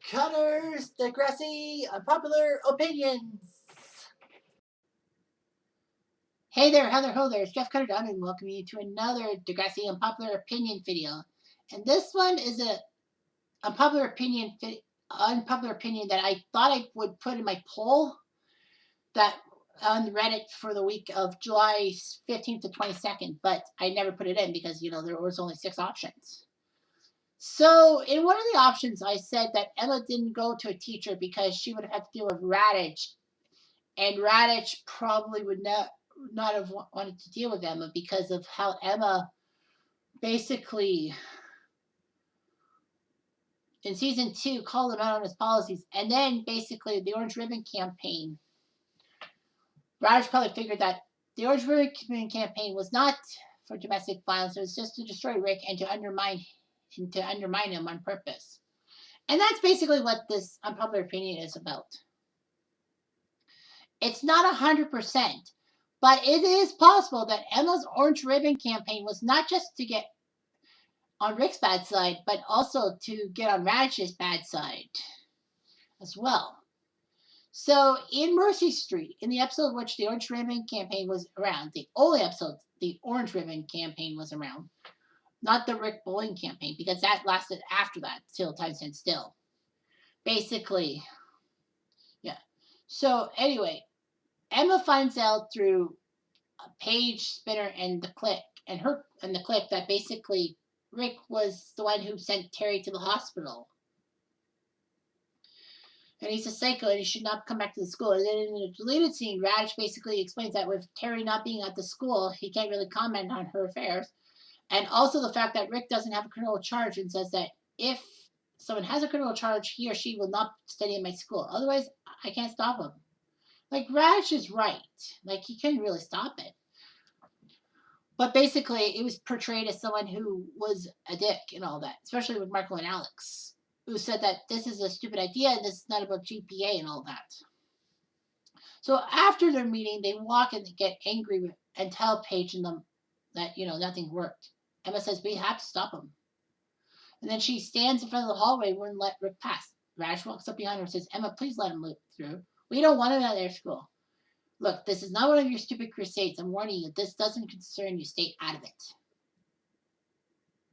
Cutters, Degrassi, Unpopular Opinions. Hey there, Heather Ho there, it's Jeff Cutter Dunn, and welcome you to another Degrassi Unpopular Opinion video. And this one is a unpopular opinion that I thought I would put in my poll that on Reddit for the week of July 15th to 22nd, but I never put it in because, there was only 6 options. So in one of the options, I said that Emma didn't go to a teacher because she would have had to deal with Raditch, and Raditch probably would not have wanted to deal with Emma because of how Emma basically in season 2 called him out on his policies, and then basically the Orange Ribbon campaign. Raditch probably figured that the Orange Ribbon campaign was not for domestic violence; it was just to destroy Rick and to undermine him on purpose. And that's basically what this unpopular opinion is about. It's not 100%, but it is possible that Emma's Orange Ribbon campaign was not just to get on Rick's bad side, but also to get on Raditch's bad side as well. So in Mercy Street, in the episode in which the Orange Ribbon campaign was around, the only episode the Orange Ribbon campaign was around, not the Rick bullying campaign, because that lasted after that, till time stand still. Basically, yeah. So anyway, Emma finds out through Paige, Spinner, and the clique, that basically Rick was the one who sent Terry to the hospital. And he's a psycho and he should not come back to the school. And then in the deleted scene, Raditch basically explains that with Terry not being at the school, he can't really comment on her affairs. And also the fact that Rick doesn't have a criminal charge, and says that if someone has a criminal charge, he or she will not study in my school. Otherwise, I can't stop him. Like, Raditch is right. Like, he couldn't really stop it. But basically, it was portrayed as someone who was a dick and all that, especially with Marco and Alex, who said that this is a stupid idea and this is not about GPA and all that. So after their meeting, they walk and get angry and tell Paige and them that, nothing worked. Emma says, we have to stop him. And then she stands in front of the hallway and wouldn't let Rick pass. Raditch walks up behind her and says, Emma, please let him through. We don't want him at their school. Look, this is not one of your stupid crusades. I'm warning you, this doesn't concern you. Stay out of it.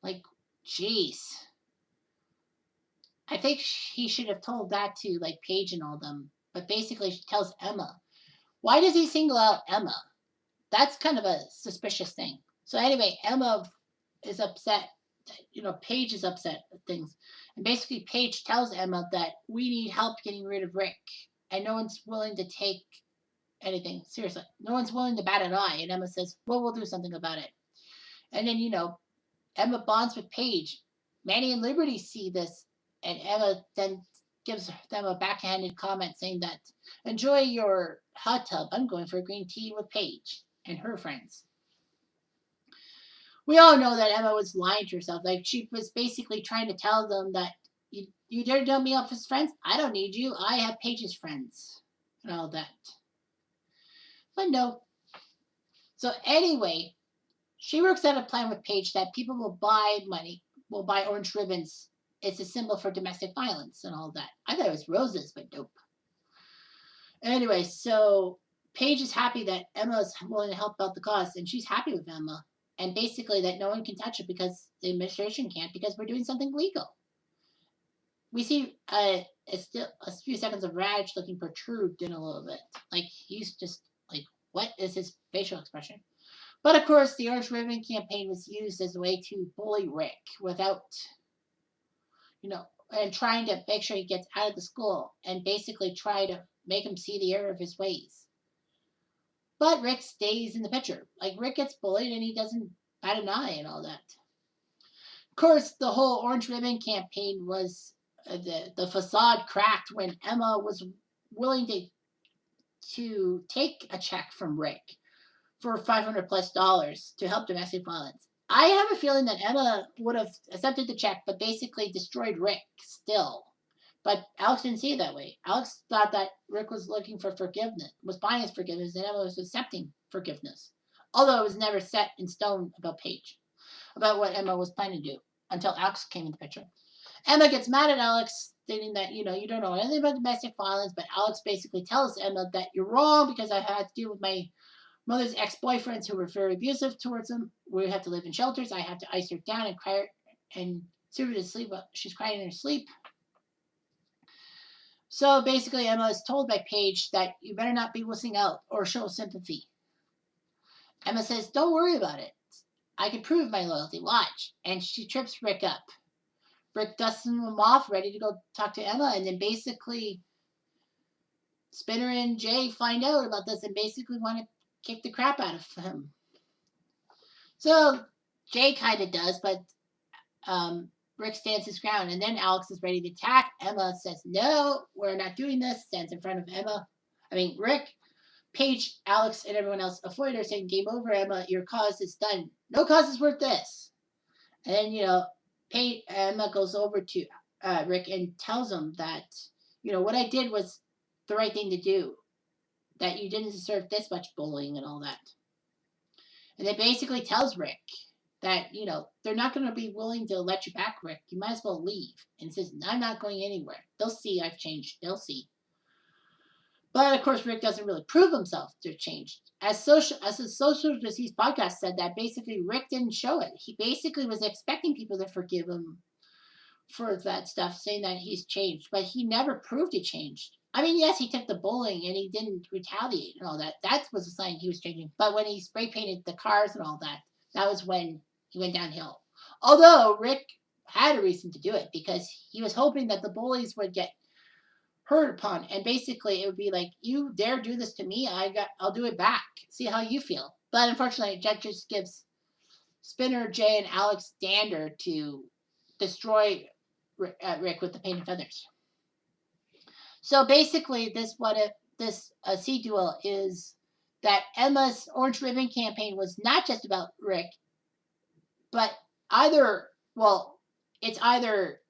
Like, jeez. I think he should have told that to, like, Paige and all them. But basically, she tells Emma. Why does he single out Emma? That's kind of a suspicious thing. So anyway, Emma is upset. Paige is upset at things. And basically, Paige tells Emma that we need help getting rid of Rick. And no one's willing to take anything seriously. No one's willing to bat an eye. And Emma says, well, we'll do something about it. And then, Emma bonds with Paige. Manny and Liberty see this. And Emma then gives them a backhanded comment saying that, enjoy your hot tub. I'm going for a green tea with Paige and her friends. We all know that Emma was lying to herself. Like, she was basically trying to tell them that you dare dump me off as friends? I don't need you. I have Paige's friends. And all that. But no. So anyway, she works out a plan with Paige that people will buy orange ribbons. It's a symbol for domestic violence and all that. I thought it was roses, but nope. Anyway, so Paige is happy that Emma's willing to help out the cause, and she's happy with Emma. And basically that no one can touch it because the administration can't, because we're doing something legal. We see a few seconds of Raditch looking perturbed in a little bit. Like, he's just like, what is his facial expression? But of course, the Orange Ribbon campaign was used as a way to bully Rick without, and trying to make sure he gets out of the school and basically try to make him see the error of his ways. But Rick stays in the picture. Like, Rick gets bullied and he doesn't bat an eye and all that. Of course, the whole Orange Ribbon campaign was the facade cracked when Emma was willing to take a check from Rick for $500+ to help domestic violence. I have a feeling that Emma would have accepted the check, but basically destroyed Rick still. But Alex didn't see it that way. Alex thought that Rick was looking for forgiveness, was buying his forgiveness, and Emma was accepting forgiveness. Although it was never set in stone about Paige, about what Emma was planning to do, until Alex came in the picture. Emma gets mad at Alex stating that, you don't know anything about domestic violence, but Alex basically tells Emma that you're wrong because I had to deal with my mother's ex-boyfriends who were very abusive towards them. We have to live in shelters. I have to ice her down and cry her and soothe her to sleep. She's crying in her sleep. So basically, Emma is told by Paige that you better not be wussing out or show sympathy. Emma says, "Don't worry about it. I can prove my loyalty. Watch." And she trips Rick up. Rick dusts him off, ready to go talk to Emma, and then basically Spinner and Jay find out about this and basically want to kick the crap out of him. So Jay kind of does, but Rick stands his ground, and then Alex is ready to attack. Emma says, "No, we're not doing this." Stands in front of Rick. Paige, Alex, and everyone else avoid her, saying, "Game over, Emma. Your cause is done. No cause is worth this." And then, Emma goes over to Rick and tells him that, what I did was the right thing to do. That you didn't deserve this much bullying and all that. And then basically tells Rick that, they're not going to be willing to let you back, Rick. You might as well leave. And says, "I'm not going anywhere. They'll see I've changed. They'll see." But of course, Rick doesn't really prove himself to have changed. As the social disease podcast said, that basically Rick didn't show it. He basically was expecting people to forgive him for that stuff, saying that he's changed, but he never proved he changed. Yes, he took the bullying and he didn't retaliate and all that. That was a sign he was changing. But when he spray painted the cars and all that, that was when he went downhill. Although Rick had a reason to do it because he was hoping that the bullies would get hurt upon, and basically it would be like, "You dare do this to me, I'll do it back. See how you feel." But unfortunately, Jet just gives Spinner, Jay, and Alex Dander to destroy Rick with the painted feathers. So basically, this CDUO is that Emma's Orange Ribbon campaign was not just about Rick, but it's either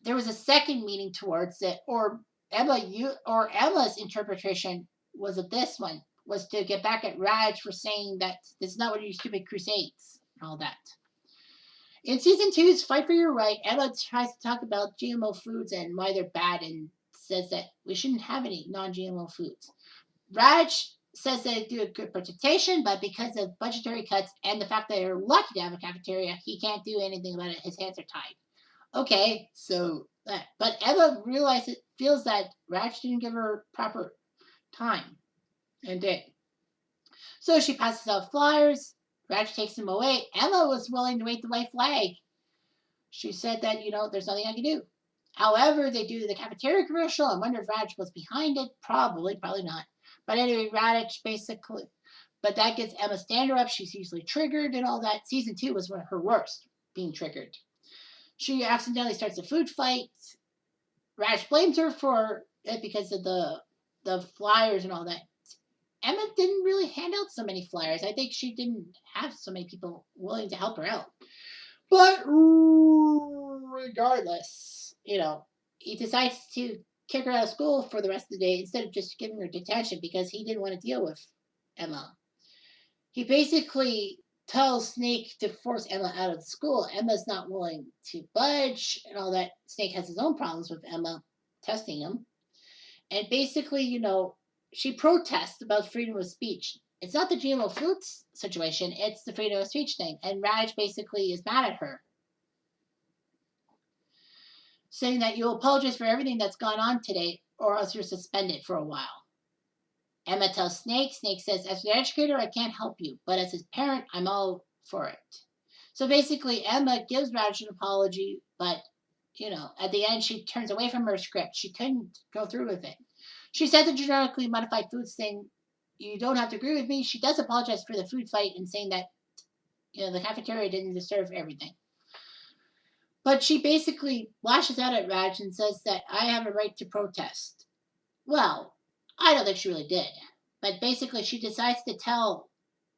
there was a second meaning towards it, or Emma's interpretation was of this one was to get back at Raditch for saying that this is not what your stupid crusades and all that. In season 2's Fight for Your Right, Emma tries to talk about GMO foods and why they're bad and says that we shouldn't have any non-GMO foods. Raditch says they do a good presentation, but because of budgetary cuts and the fact that they're lucky to have a cafeteria, he can't do anything about it. His hands are tied. Okay, so but Emma feels that Raditch didn't give her proper time and did. So she passes out flyers. Raditch takes them away. Emma was willing to wave the white flag. She said that, there's nothing I can do. However, they do the cafeteria commercial. I wonder if Raditch was behind it. Probably not. But anyway, Raditch basically, but that gets Emma Stander up. She's easily triggered and all that. Season 2 was her worst, being triggered. She accidentally starts a food fight. Raditch blames her for it because of the flyers and all that. Emma didn't really hand out so many flyers. I think she didn't have so many people willing to help her out. But regardless, he decides to kick her out of school for the rest of the day instead of just giving her detention because he didn't want to deal with Emma. He basically tells Snake to force Emma out of the school. Emma's not willing to budge and all that. Snake has his own problems with Emma testing him. And basically, she protests about freedom of speech. It's not the GMO foods situation, it's the freedom of speech thing. And Raditch basically is mad at her, saying that you'll apologize for everything that's gone on today or else you're suspended for a while. Emma tells Snake. Snake says, "As an educator, I can't help you, but as his parent, I'm all for it." So basically, Emma gives Raditch an apology, but, at the end, she turns away from her script. She couldn't go through with it. She said the genetically modified foods thing, you don't have to agree with me. She does apologize for the food fight and saying that, the cafeteria didn't deserve everything. But she basically lashes out at Raditch and says that I have a right to protest. Well, I don't think she really did. But basically, she decides to tell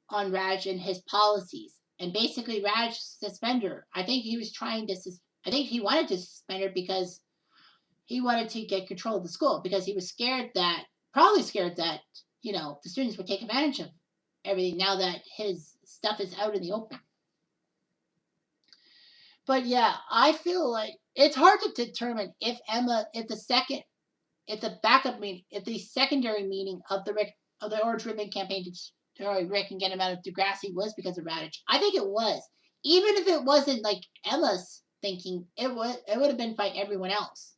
on Raditch and his policies. And basically, Raditch suspended her. I think he wanted to suspend her because he wanted to get control of the school because he was probably scared that, the students would take advantage of everything now that his stuff is out in the open. But yeah, I feel like it's hard to determine if the backup meaning, if the secondary meaning of the Orange Ribbon campaign to destroy Rick and get him out of Degrassi was because of Raditch. I think it was, even if it wasn't like Emma's thinking, it would have been by everyone else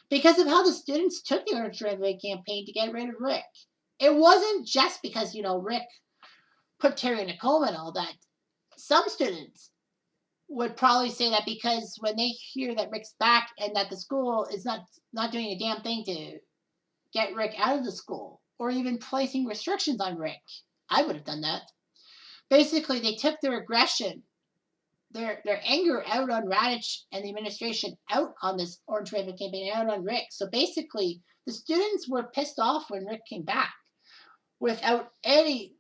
because of how the students took the Orange Ribbon campaign to get rid of Rick. It wasn't just because Rick put Terry in a coma and all that. Some students would probably say that because when they hear that Rick's back and that the school is not doing a damn thing to get Rick out of the school or even placing restrictions on Rick, I would have done that. Basically, they took their aggression, their anger out on Raditch and the administration, out on this Orange Ribbon campaign, out on Rick. So basically, the students were pissed off when Rick came back without any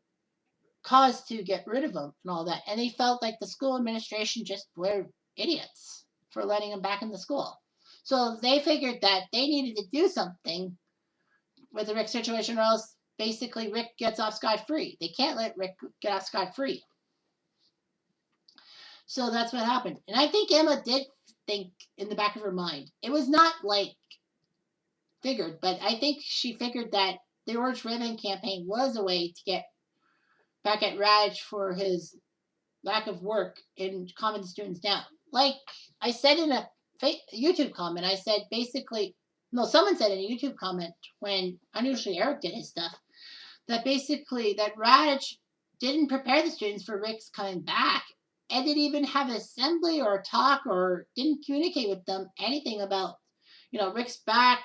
cause to get rid of him and all that. And they felt like the school administration just were idiots for letting him back in the school. So they figured that they needed to do something with the Rick situation, or else basically Rick gets off scot-free. They can't let Rick get off scot-free. So that's what happened. And I think Emma did think in the back of her mind. It was not like figured, but I think she figured that the Orange Ribbon campaign was a way to get back at Raditch for his lack of work in calming the students down. Like I said in a YouTube comment, I said basically, no, someone said in a YouTube comment when unusually Eric did his stuff, that basically that Raditch didn't prepare the students for Rick's coming back and didn't even have an assembly or a talk or didn't communicate with them anything about, Rick's back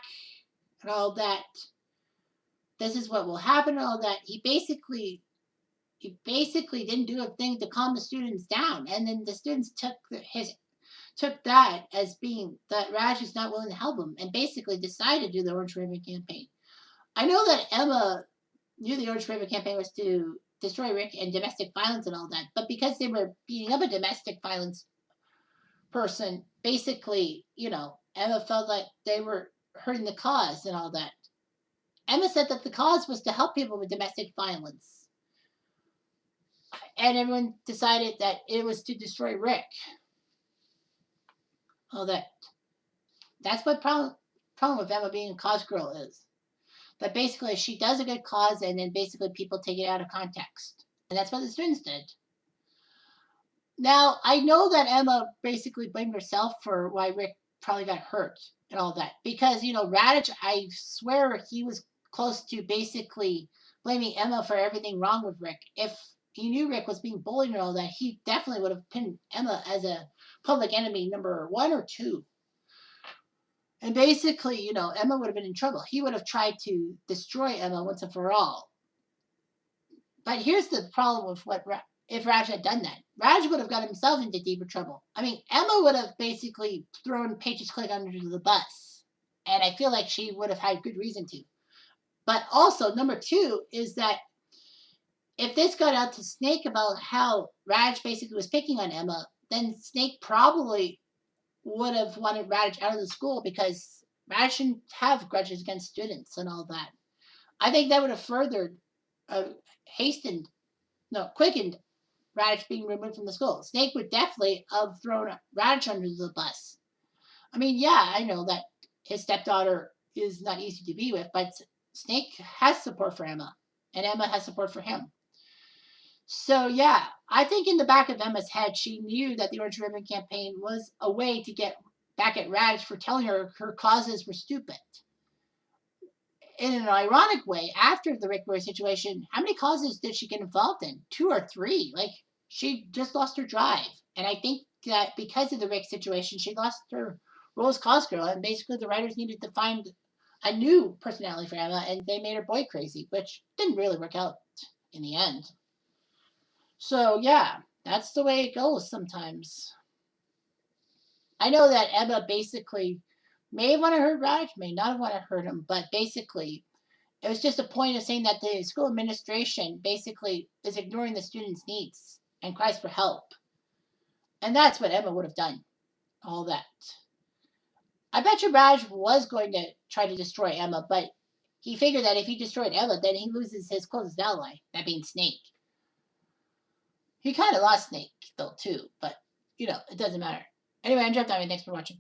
and all that. This is what will happen and all that. He basically didn't do a thing to calm the students down, and then the students took that as being that Raditch is not willing to help them, and basically decided to do the Orange Ribbon campaign. I know that Emma knew the Orange Ribbon campaign was to destroy Rick and domestic violence and all that, but because they were beating up a domestic violence person, basically, Emma felt like they were hurting the cause and all that. Emma said that the cause was to help people with domestic violence. And everyone decided that it was to destroy Rick. All that. That's what problem with Emma being a cause girl is. That basically she does a good cause and then basically people take it out of context. And that's what the students did. Now, I know that Emma basically blamed herself for why Rick probably got hurt and all that. Because, Raditch, I swear he was close to basically blaming Emma for everything wrong with Rick. If he knew Rick was being bullied and all that, he definitely would have pinned Emma as a public enemy number 1 or 2. And basically, Emma would have been in trouble. He would have tried to destroy Emma once and for all. But here's the problem with if Raditch had done that. Raditch would have got himself into deeper trouble. I mean, Emma would have basically thrown Patriots Click under the bus. And I feel like she would have had good reason to. But also, number 2 is that if this got out to Snake about how Raditch basically was picking on Emma, then Snake probably would have wanted Raditch out of the school because Raditch shouldn't have grudges against students and all that. I think that would have furthered, quickened Raditch being removed from the school. Snake would definitely have thrown Raditch under the bus. I mean, yeah, I know that his stepdaughter is not easy to be with, but Snake has support for Emma, and Emma has support for him. So, yeah, I think in the back of Emma's head, she knew that the Orange Ribbon campaign was a way to get back at Raditch for telling her causes were stupid. In an ironic way, after the Rick Roy situation, how many causes did she get involved in? 2 or 3. Like, she just lost her drive. And I think that because of the Rick situation, she lost her role as cause girl. And basically, the writers needed to find a new personality for Emma, and they made her boy crazy, which didn't really work out in the end. So, yeah, that's the way it goes sometimes. I know that Emma basically may have wanted to hurt Raditch, may not have wanted to hurt him, but basically it was just a point of saying that the school administration basically is ignoring the students' needs and cries for help. And that's what Emma would have done. All that. I bet you Raditch was going to try to destroy Emma, but he figured that if he destroyed Emma, then he loses his closest ally, that being Snake. He kind of lost Snake, though, too, but, it doesn't matter. Anyway, I'm Jeff Diamond. Thanks for watching.